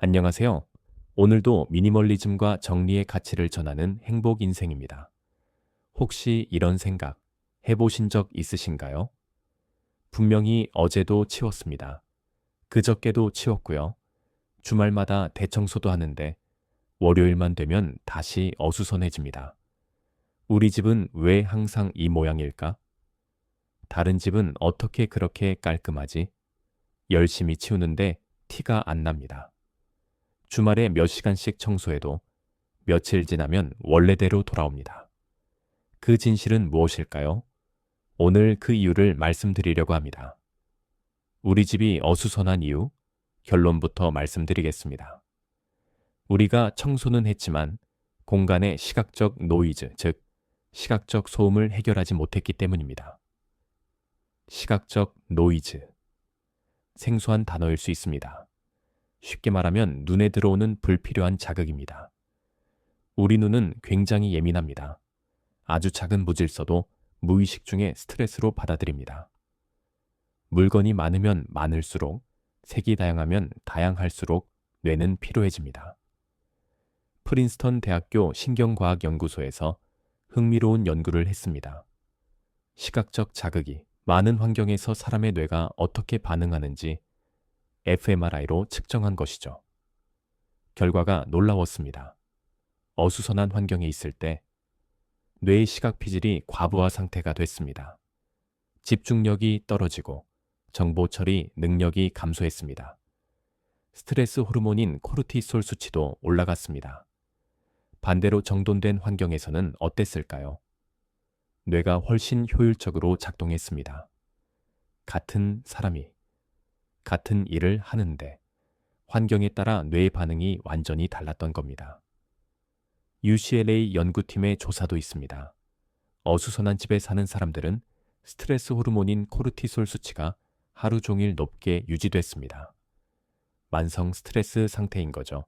안녕하세요. 오늘도 미니멀리즘과 정리의 가치를 전하는 행복 인생입니다. 혹시 이런 생각 해보신 적 있으신가요? 분명히 어제도 치웠습니다. 그저께도 치웠고요. 주말마다 대청소도 하는데 월요일만 되면 다시 어수선해집니다. 우리 집은 왜 항상 이 모양일까? 다른 집은 어떻게 그렇게 깔끔하지? 열심히 치우는데 티가 안 납니다. 주말에 몇 시간씩 청소해도 며칠 지나면 원래대로 돌아옵니다. 그 진실은 무엇일까요? 오늘 그 이유를 말씀드리려고 합니다. 우리 집이 어수선한 이유, 결론부터 말씀드리겠습니다. 우리가 청소는 했지만 공간의 시각적 노이즈, 즉, 시각적 소음을 해결하지 못했기 때문입니다. 시각적 노이즈. 생소한 단어일 수 있습니다. 쉽게 말하면 눈에 들어오는 불필요한 자극입니다. 우리 눈은 굉장히 예민합니다. 아주 작은 무질서도 무의식 중에 스트레스로 받아들입니다. 물건이 많으면 많을수록, 색이 다양하면 다양할수록 뇌는 피로해집니다. 프린스턴 대학교 신경과학연구소에서 흥미로운 연구를 했습니다. 시각적 자극이 많은 환경에서 사람의 뇌가 어떻게 반응하는지 fMRI로 측정한 것이죠. 결과가 놀라웠습니다. 어수선한 환경에 있을 때 뇌의 시각 피질이 과부하 상태가 됐습니다. 집중력이 떨어지고 정보 처리 능력이 감소했습니다. 스트레스 호르몬인 코르티솔 수치도 올라갔습니다. 반대로 정돈된 환경에서는 어땠을까요? 뇌가 훨씬 효율적으로 작동했습니다. 같은 사람이 같은 일을 하는데 환경에 따라 뇌의 반응이 완전히 달랐던 겁니다. UCLA 연구팀의 조사도 있습니다. 어수선한 집에 사는 사람들은 스트레스 호르몬인 코르티솔 수치가 하루 종일 높게 유지됐습니다. 만성 스트레스 상태인 거죠.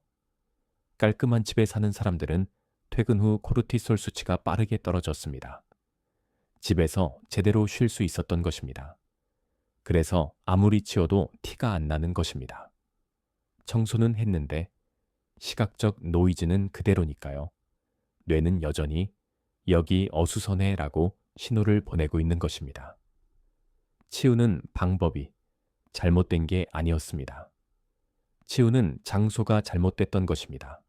깔끔한 집에 사는 사람들은 퇴근 후 코르티솔 수치가 빠르게 떨어졌습니다. 집에서 제대로 쉴 수 있었던 것입니다. 그래서 아무리 치워도 티가 안 나는 것입니다. 청소는 했는데 시각적 노이즈는 그대로니까요. 뇌는 여전히 여기 어수선해 라고 신호를 보내고 있는 것입니다. 치우는 방법이 잘못된 게 아니었습니다. 치우는 장소가 잘못됐던 것입니다.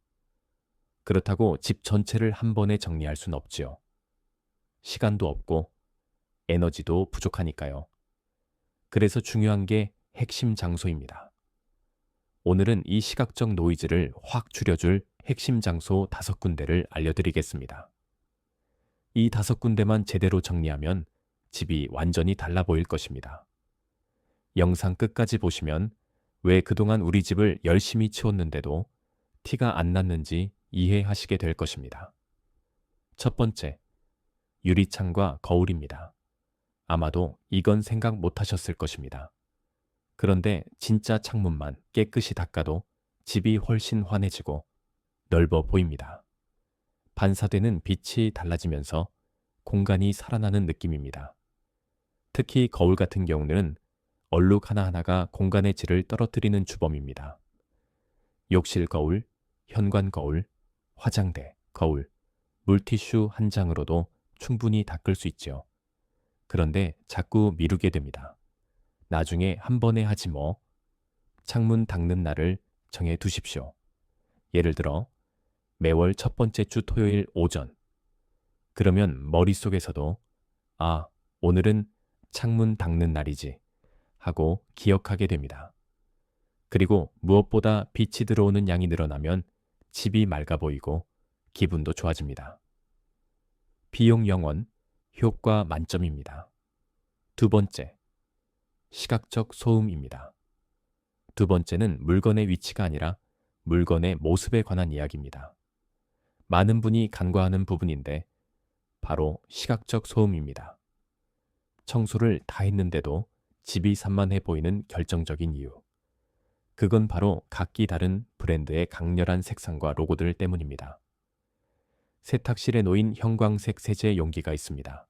그렇다고 집 전체를 한 번에 정리할 순 없지요. 시간도 없고 에너지도 부족하니까요. 그래서 중요한 게 핵심 장소입니다. 오늘은 이 시각적 노이즈를 확 줄여줄 핵심 장소 5군데를 알려드리겠습니다. 이 5군데만 제대로 정리하면 집이 완전히 달라 보일 것입니다. 영상 끝까지 보시면 왜 그동안 우리 집을 열심히 치웠는데도 티가 안 났는지 이해하시게 될 것입니다. 첫 번째, 유리창과 거울입니다. 아마도 이건 생각 못 하셨을 것입니다. 그런데 진짜 창문만 깨끗이 닦아도 집이 훨씬 환해지고 넓어 보입니다. 반사되는 빛이 달라지면서 공간이 살아나는 느낌입니다. 특히 거울 같은 경우는 얼룩 하나하나가 공간의 질을 떨어뜨리는 주범입니다. 욕실 거울, 현관 거울, 화장대 거울, 물티슈 한 장으로도 충분히 닦을 수 있죠. 그런데 자꾸 미루게 됩니다. 나중에 한 번에 하지 뭐. 창문 닦는 날을 정해 두십시오. 예를 들어 매월 첫 번째 주 토요일 오전. 그러면 머릿속에서도 아, 오늘은 창문 닦는 날이지 하고 기억하게 됩니다. 그리고 무엇보다 빛이 들어오는 양이 늘어나면 집이 맑아 보이고 기분도 좋아집니다. 비용 영원, 효과 만점입니다. 두 번째, 시각적 소음입니다. 두 번째는 물건의 위치가 아니라 물건의 모습에 관한 이야기입니다. 많은 분이 간과하는 부분인데 바로 시각적 소음입니다. 청소를 다 했는데도 집이 산만해 보이는 결정적인 이유. 그건 바로 각기 다른 브랜드의 강렬한 색상과 로고들 때문입니다. 세탁실에 놓인 형광색 세제 용기가 있습니다.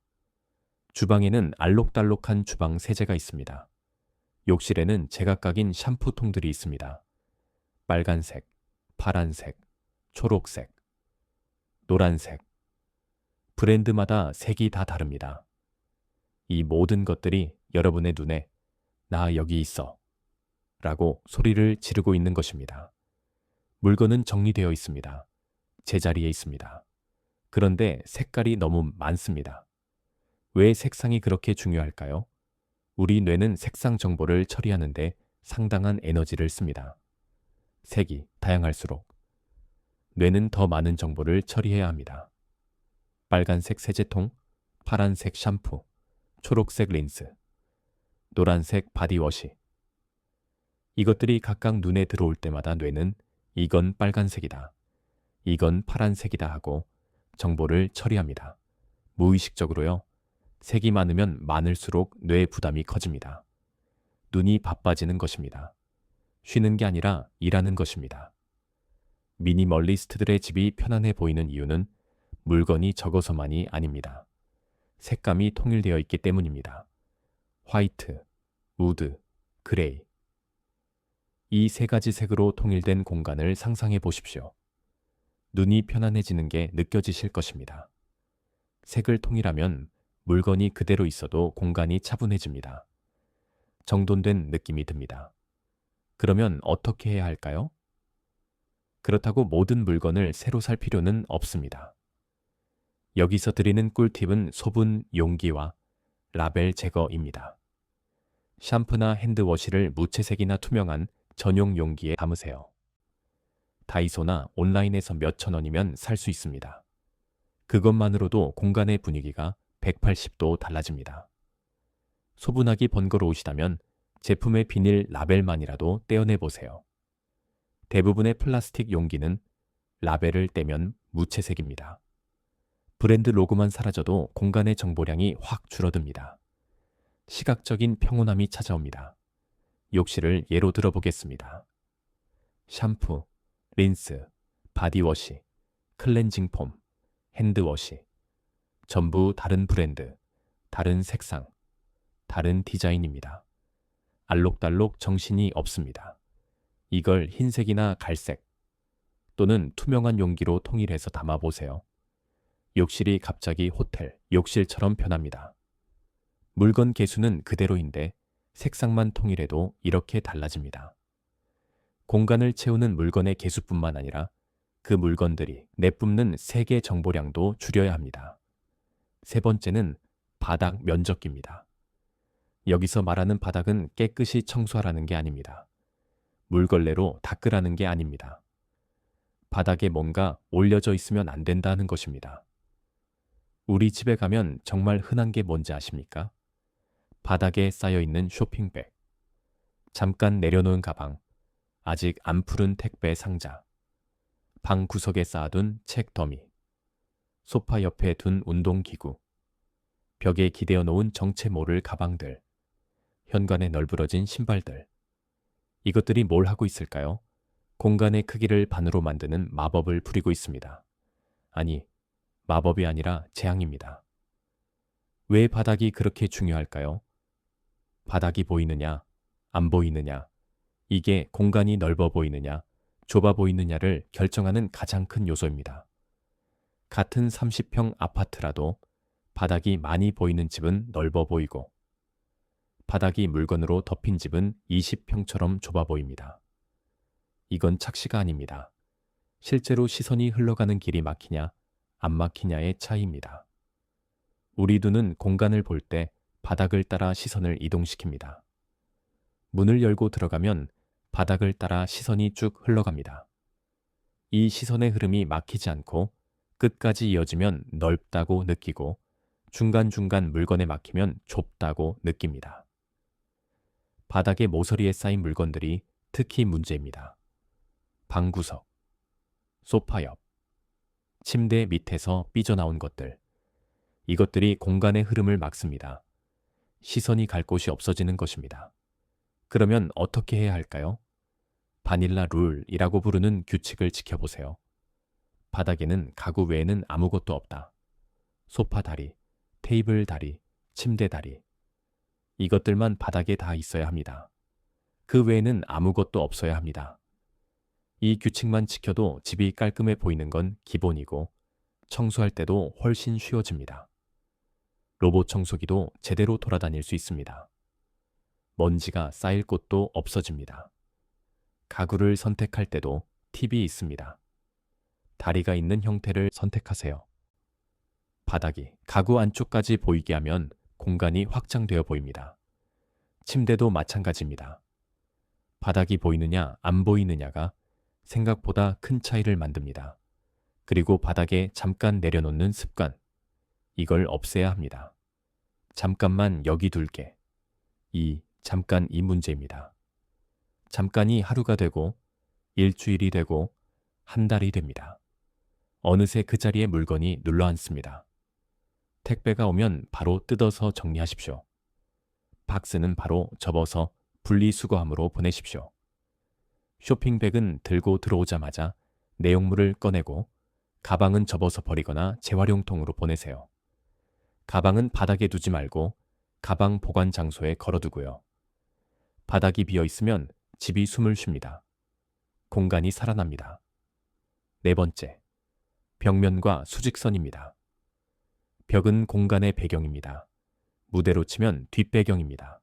주방에는 알록달록한 주방 세제가 있습니다. 욕실에는 제각각인 샴푸통들이 있습니다. 빨간색, 파란색, 초록색, 노란색. 브랜드마다 색이 다 다릅니다. 이 모든 것들이 여러분의 눈에 나 여기 있어 라고 소리를 지르고 있는 것입니다. 물건은 정리되어 있습니다. 제자리에 있습니다. 그런데 색깔이 너무 많습니다. 왜 색상이 그렇게 중요할까요? 우리 뇌는 색상 정보를 처리하는데 상당한 에너지를 씁니다. 색이 다양할수록 뇌는 더 많은 정보를 처리해야 합니다. 빨간색 세제통, 파란색 샴푸, 초록색 린스, 노란색 바디워시. 이것들이 각각 눈에 들어올 때마다 뇌는 이건 빨간색이다, 이건 파란색이다 하고 정보를 처리합니다. 무의식적으로요. 색이 많으면 많을수록 뇌 부담이 커집니다. 눈이 바빠지는 것입니다. 쉬는 게 아니라 일하는 것입니다. 미니멀리스트들의 집이 편안해 보이는 이유는 물건이 적어서만이 아닙니다. 색감이 통일되어 있기 때문입니다. 화이트, 우드, 그레이. 이 세 가지 색으로 통일된 공간을 상상해 보십시오. 눈이 편안해지는 게 느껴지실 것입니다. 색을 통일하면 물건이 그대로 있어도 공간이 차분해집니다. 정돈된 느낌이 듭니다. 그러면 어떻게 해야 할까요? 그렇다고 모든 물건을 새로 살 필요는 없습니다. 여기서 드리는 꿀팁은 소분 용기와 라벨 제거입니다. 샴푸나 핸드워시를 무채색이나 투명한 전용 용기에 담으세요. 다이소나 온라인에서 몇천 원이면 살 수 있습니다. 그것만으로도 공간의 분위기가 180도 달라집니다. 소분하기 번거로우시다면 제품의 비닐 라벨만이라도 떼어내 보세요. 대부분의 플라스틱 용기는 라벨을 떼면 무채색입니다. 브랜드 로고만 사라져도 공간의 정보량이 확 줄어듭니다. 시각적인 평온함이 찾아옵니다. 욕실을 예로 들어보겠습니다. 샴푸, 린스, 바디워시, 클렌징 폼, 핸드워시. 전부 다른 브랜드, 다른 색상, 다른 디자인입니다. 알록달록 정신이 없습니다. 이걸 흰색이나 갈색 또는 투명한 용기로 통일해서 담아보세요. 욕실이 갑자기 호텔, 욕실처럼 변합니다. 물건 개수는 그대로인데 색상만 통일해도 이렇게 달라집니다. 공간을 채우는 물건의 개수뿐만 아니라 그 물건들이 내뿜는 색의 정보량도 줄여야 합니다. 세 번째는 바닥 면적기입니다. 여기서 말하는 바닥은 깨끗이 청소하라는 게 아닙니다. 물걸레로 닦으라는 게 아닙니다. 바닥에 뭔가 올려져 있으면 안 된다는 것입니다. 우리 집에 가면 정말 흔한 게 뭔지 아십니까? 바닥에 쌓여있는 쇼핑백, 잠깐 내려놓은 가방, 아직 안 풀은 택배 상자, 방 구석에 쌓아둔 책 더미, 소파 옆에 둔 운동기구, 벽에 기대어 놓은 정체 모를 가방들, 현관에 널브러진 신발들. 이것들이 뭘 하고 있을까요? 공간의 크기를 반으로 만드는 마법을 부리고 있습니다. 아니, 마법이 아니라 재앙입니다. 왜 바닥이 그렇게 중요할까요? 바닥이 보이느냐, 안 보이느냐, 이게 공간이 넓어 보이느냐, 좁아 보이느냐를 결정하는 가장 큰 요소입니다. 같은 30평 아파트라도 바닥이 많이 보이는 집은 넓어 보이고 바닥이 물건으로 덮인 집은 20평처럼 좁아 보입니다. 이건 착시가 아닙니다. 실제로 시선이 흘러가는 길이 막히냐, 안 막히냐의 차이입니다. 우리 눈은 공간을 볼 때 바닥을 따라 시선을 이동시킵니다. 문을 열고 들어가면 바닥을 따라 시선이 쭉 흘러갑니다. 이 시선의 흐름이 막히지 않고 끝까지 이어지면 넓다고 느끼고 중간중간 물건에 막히면 좁다고 느낍니다. 바닥의 모서리에 쌓인 물건들이 특히 문제입니다. 방구석, 소파 옆, 침대 밑에서 삐져나온 것들. 이것들이 공간의 흐름을 막습니다. 시선이 갈 곳이 없어지는 것입니다. 그러면 어떻게 해야 할까요? 바닐라 룰이라고 부르는 규칙을 지켜보세요. 바닥에는 가구 외에는 아무것도 없다. 소파 다리, 테이블 다리, 침대 다리. 이것들만 바닥에 다 있어야 합니다. 그 외에는 아무것도 없어야 합니다. 이 규칙만 지켜도 집이 깔끔해 보이는 건 기본이고 청소할 때도 훨씬 쉬워집니다. 로봇 청소기도 제대로 돌아다닐 수 있습니다. 먼지가 쌓일 곳도 없어집니다. 가구를 선택할 때도 팁이 있습니다. 다리가 있는 형태를 선택하세요. 바닥이 가구 안쪽까지 보이게 하면 공간이 확장되어 보입니다. 침대도 마찬가지입니다. 바닥이 보이느냐 안 보이느냐가 생각보다 큰 차이를 만듭니다. 그리고 바닥에 잠깐 내려놓는 습관, 이걸 없애야 합니다. 잠깐만 여기 둘게. 잠깐 이 문제입니다. 잠깐이 하루가 되고 일주일이 되고 한 달이 됩니다. 어느새 그 자리에 물건이 눌러앉습니다. 택배가 오면 바로 뜯어서 정리하십시오. 박스는 바로 접어서 분리수거함으로 보내십시오. 쇼핑백은 들고 들어오자마자 내용물을 꺼내고 가방은 접어서 버리거나 재활용통으로 보내세요. 가방은 바닥에 두지 말고 가방 보관 장소에 걸어두고요. 바닥이 비어 있으면 집이 숨을 쉽니다. 공간이 살아납니다. 네 번째, 벽면과 수직선입니다. 벽은 공간의 배경입니다. 무대로 치면 뒷배경입니다.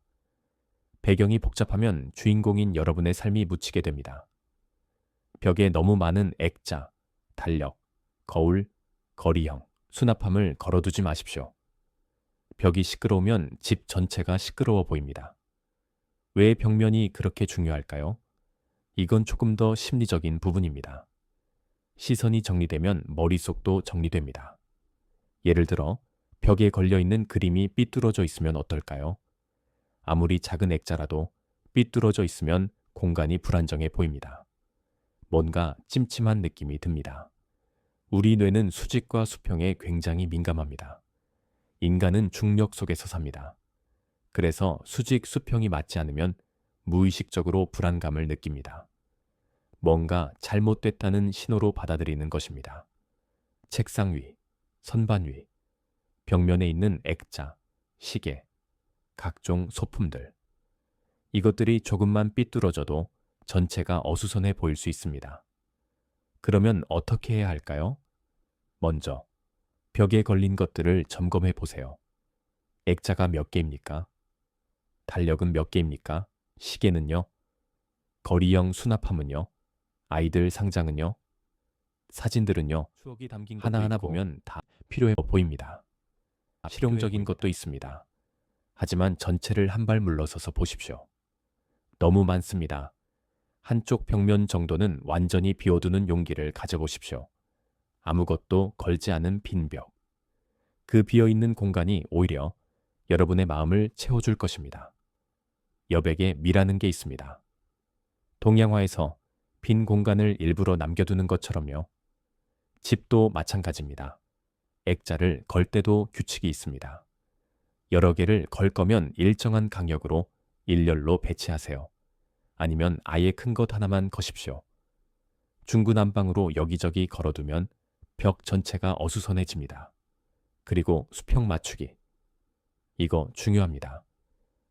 배경이 복잡하면 주인공인 여러분의 삶이 묻히게 됩니다. 벽에 너무 많은 액자, 달력, 거울, 거리형, 수납함을 걸어두지 마십시오. 벽이 시끄러우면 집 전체가 시끄러워 보입니다. 왜 벽면이 그렇게 중요할까요? 이건 조금 더 심리적인 부분입니다. 시선이 정리되면 머릿속도 정리됩니다. 예를 들어 벽에 걸려있는 그림이 삐뚤어져 있으면 어떨까요? 아무리 작은 액자라도 삐뚤어져 있으면 공간이 불안정해 보입니다. 뭔가 찜찜한 느낌이 듭니다. 우리 뇌는 수직과 수평에 굉장히 민감합니다. 인간은 중력 속에서 삽니다. 그래서 수직, 수평이 맞지 않으면 무의식적으로 불안감을 느낍니다. 뭔가 잘못됐다는 신호로 받아들이는 것입니다. 책상 위, 선반 위, 벽면에 있는 액자, 시계, 각종 소품들. 이것들이 조금만 삐뚤어져도 전체가 어수선해 보일 수 있습니다. 그러면 어떻게 해야 할까요? 먼저 벽에 걸린 것들을 점검해 보세요. 액자가 몇 개입니까? 달력은 몇 개입니까? 시계는요? 거리형 수납함은요? 아이들 상장은요? 사진들은요? 추억이 담긴 하나하나 보면 다 필요해 보입니다. 실용적인 것도 있습니다. 하지만 전체를 한 발 물러서서 보십시오. 너무 많습니다. 한쪽 벽면 정도는 완전히 비워두는 용기를 가져보십시오. 아무것도 걸지 않은 빈 벽. 그 비어있는 공간이 오히려 여러분의 마음을 채워줄 것입니다. 여백에 미라는 게 있습니다. 동양화에서 빈 공간을 일부러 남겨두는 것처럼요. 집도 마찬가지입니다. 액자를 걸 때도 규칙이 있습니다. 여러 개를 걸 거면 일정한 간격으로 일렬로 배치하세요. 아니면 아예 큰 것 하나만 거십시오. 중구난방으로 여기저기 걸어두면 벽 전체가 어수선해집니다. 그리고 수평 맞추기. 이거 중요합니다.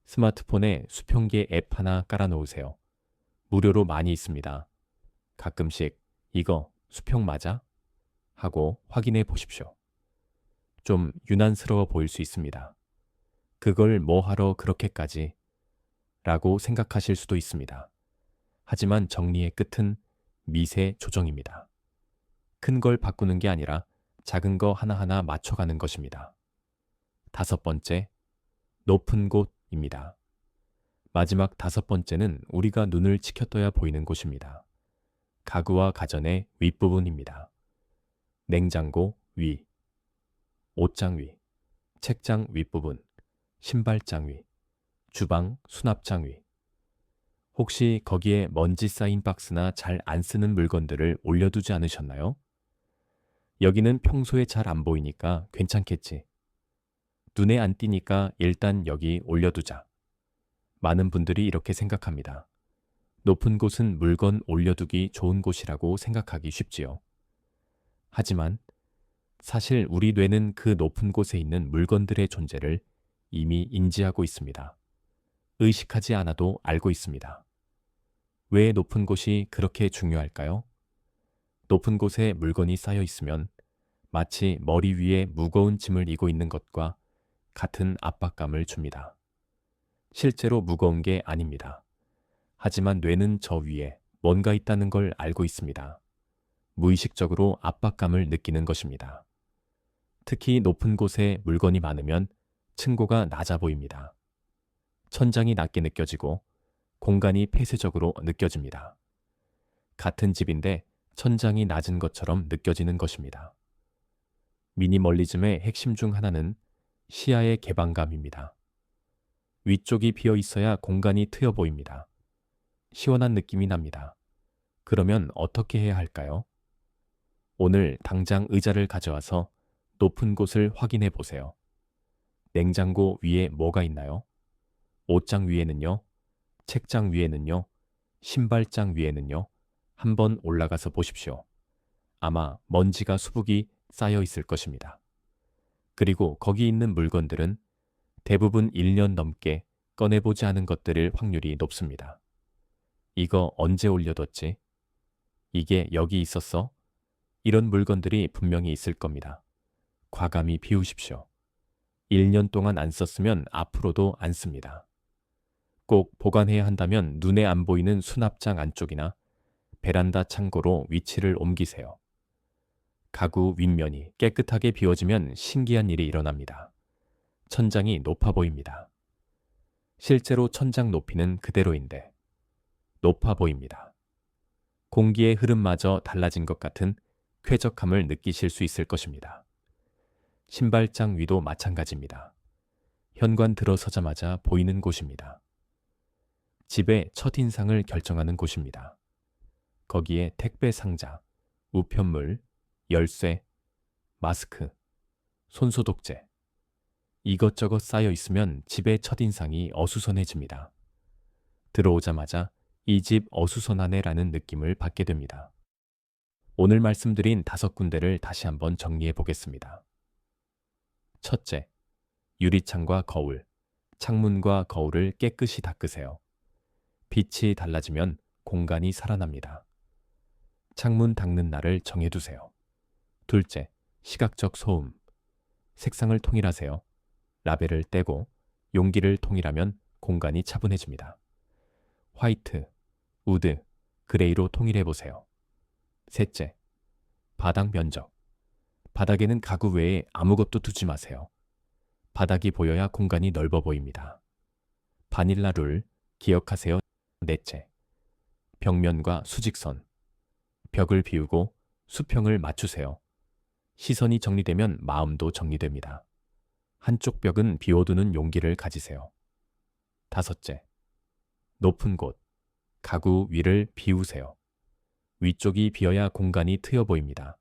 스마트폰에 수평계 앱 하나 깔아놓으세요. 무료로 많이 있습니다. 가끔씩 이거 수평 맞아? 하고 확인해 보십시오. 좀 유난스러워 보일 수 있습니다. 그걸 뭐 하러 그렇게까지? 라고 생각하실 수도 있습니다. 하지만 정리의 끝은 미세 조정입니다. 큰 걸 바꾸는 게 아니라 작은 거 하나하나 맞춰가는 것입니다. 다섯 번째, 높은 곳입니다. 마지막 다섯 번째는 우리가 눈을 치켜떠야 보이는 곳입니다. 가구와 가전의 윗부분입니다. 냉장고 위, 옷장 위, 책장 윗부분, 신발장 위, 주방 수납장 위. 혹시 거기에 먼지 쌓인 박스나 잘 안 쓰는 물건들을 올려두지 않으셨나요? 여기는 평소에 잘 안 보이니까 괜찮겠지. 눈에 안 띄니까 일단 여기 올려두자. 많은 분들이 이렇게 생각합니다. 높은 곳은 물건 올려두기 좋은 곳이라고 생각하기 쉽지요. 하지만 사실 우리 뇌는 그 높은 곳에 있는 물건들의 존재를 이미 인지하고 있습니다. 의식하지 않아도 알고 있습니다. 왜 높은 곳이 그렇게 중요할까요? 높은 곳에 물건이 쌓여 있으면 마치 머리 위에 무거운 짐을 이고 있는 것과 같은 압박감을 줍니다. 실제로 무거운 게 아닙니다. 하지만 뇌는 저 위에 뭔가 있다는 걸 알고 있습니다. 무의식적으로 압박감을 느끼는 것입니다. 특히 높은 곳에 물건이 많으면 층고가 낮아 보입니다. 천장이 낮게 느껴지고 공간이 폐쇄적으로 느껴집니다. 같은 집인데 천장이 낮은 것처럼 느껴지는 것입니다. 미니멀리즘의 핵심 중 하나는 시야의 개방감입니다. 위쪽이 비어 있어야 공간이 트여 보입니다. 시원한 느낌이 납니다. 그러면 어떻게 해야 할까요? 오늘 당장 의자를 가져와서 높은 곳을 확인해 보세요. 냉장고 위에 뭐가 있나요? 옷장 위에는요? 책장 위에는요? 신발장 위에는요? 한번 올라가서 보십시오. 아마 먼지가 수북이 쌓여 있을 것입니다. 그리고 거기 있는 물건들은 대부분 1년 넘게 꺼내보지 않은 것들일 확률이 높습니다. 이거 언제 올려뒀지? 이게 여기 있었어? 이런 물건들이 분명히 있을 겁니다. 과감히 비우십시오. 1년 동안 안 썼으면 앞으로도 안 씁니다. 꼭 보관해야 한다면 눈에 안 보이는 수납장 안쪽이나 베란다 창고로 위치를 옮기세요. 가구 윗면이 깨끗하게 비워지면 신기한 일이 일어납니다. 천장이 높아 보입니다. 실제로 천장 높이는 그대로인데 높아 보입니다. 공기의 흐름마저 달라진 것 같은 쾌적함을 느끼실 수 있을 것입니다. 신발장 위도 마찬가지입니다. 현관 들어서자마자 보이는 곳입니다. 집의 첫인상을 결정하는 곳입니다. 거기에 택배 상자, 우편물, 열쇠, 마스크, 손소독제, 이것저것 쌓여 있으면 집의 첫인상이 어수선해집니다. 들어오자마자 이 집 어수선하네라는 느낌을 받게 됩니다. 오늘 말씀드린 5군데를 다시 한번 정리해 보겠습니다. 첫째, 유리창과 거울, 창문과 거울을 깨끗이 닦으세요. 빛이 달라지면 공간이 살아납니다. 창문 닦는 날을 정해두세요. 둘째, 시각적 소음. 색상을 통일하세요. 라벨을 떼고 용기를 통일하면 공간이 차분해집니다. 화이트, 우드, 그레이로 통일해보세요. 셋째, 바닥 면적. 바닥에는 가구 외에 아무것도 두지 마세요. 바닥이 보여야 공간이 넓어 보입니다. 바닐라 룰 기억하세요. 넷째, 벽면과 수직선. 벽을 비우고 수평을 맞추세요. 시선이 정리되면 마음도 정리됩니다. 한쪽 벽은 비워두는 용기를 가지세요. 다섯째, 높은 곳. 가구 위를 비우세요. 위쪽이 비어야 공간이 트여 보입니다.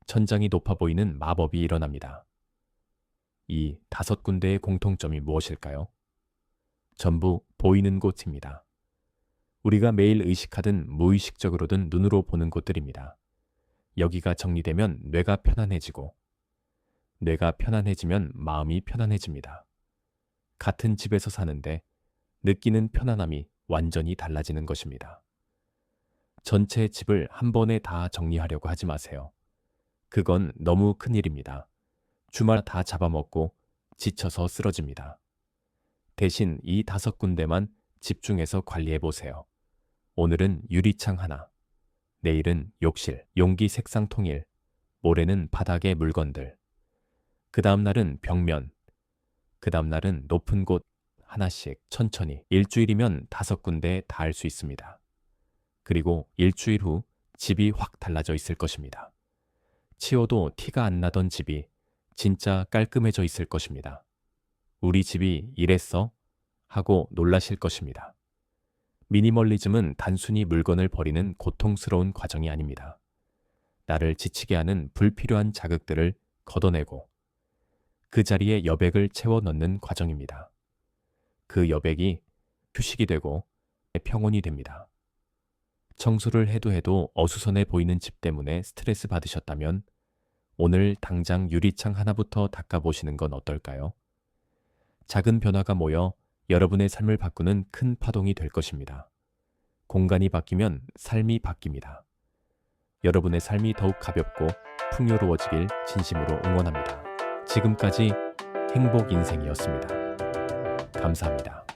천장이 높아 보이는 마법이 일어납니다. 이 5군데의 공통점이 무엇일까요? 전부 보이는 곳입니다. 우리가 매일 의식하든 무의식적으로든 눈으로 보는 곳들입니다. 여기가 정리되면 뇌가 편안해지고, 뇌가 편안해지면 마음이 편안해집니다. 같은 집에서 사는데 느끼는 편안함이 완전히 달라지는 것입니다. 전체 집을 한 번에 다 정리하려고 하지 마세요. 그건 너무 큰일입니다. 주말 다 잡아먹고 지쳐서 쓰러집니다. 대신 이 5군데만 집중해서 관리해보세요. 오늘은 유리창 하나, 내일은 욕실, 용기 색상 통일, 모레는 바닥의 물건들, 그 다음 날은 벽면, 그 다음 날은 높은 곳 하나씩 천천히 일주일이면 5군데에 다 할 수 있습니다. 그리고 일주일 후 집이 확 달라져 있을 것입니다. 치워도 티가 안 나던 집이 진짜 깔끔해져 있을 것입니다. 우리 집이 이랬어? 하고 놀라실 것입니다. 미니멀리즘은 단순히 물건을 버리는 고통스러운 과정이 아닙니다. 나를 지치게 하는 불필요한 자극들을 걷어내고 그 자리에 여백을 채워 넣는 과정입니다. 그 여백이 휴식이 되고 평온이 됩니다. 청소를 해도 어수선해 보이는 집 때문에 스트레스 받으셨다면 오늘 당장 유리창 하나부터 닦아보시는 건 어떨까요? 작은 변화가 모여 여러분의 삶을 바꾸는 큰 파동이 될 것입니다. 공간이 바뀌면 삶이 바뀝니다. 여러분의 삶이 더욱 가볍고 풍요로워지길 진심으로 응원합니다. 지금까지 행복 인생이었습니다. 감사합니다.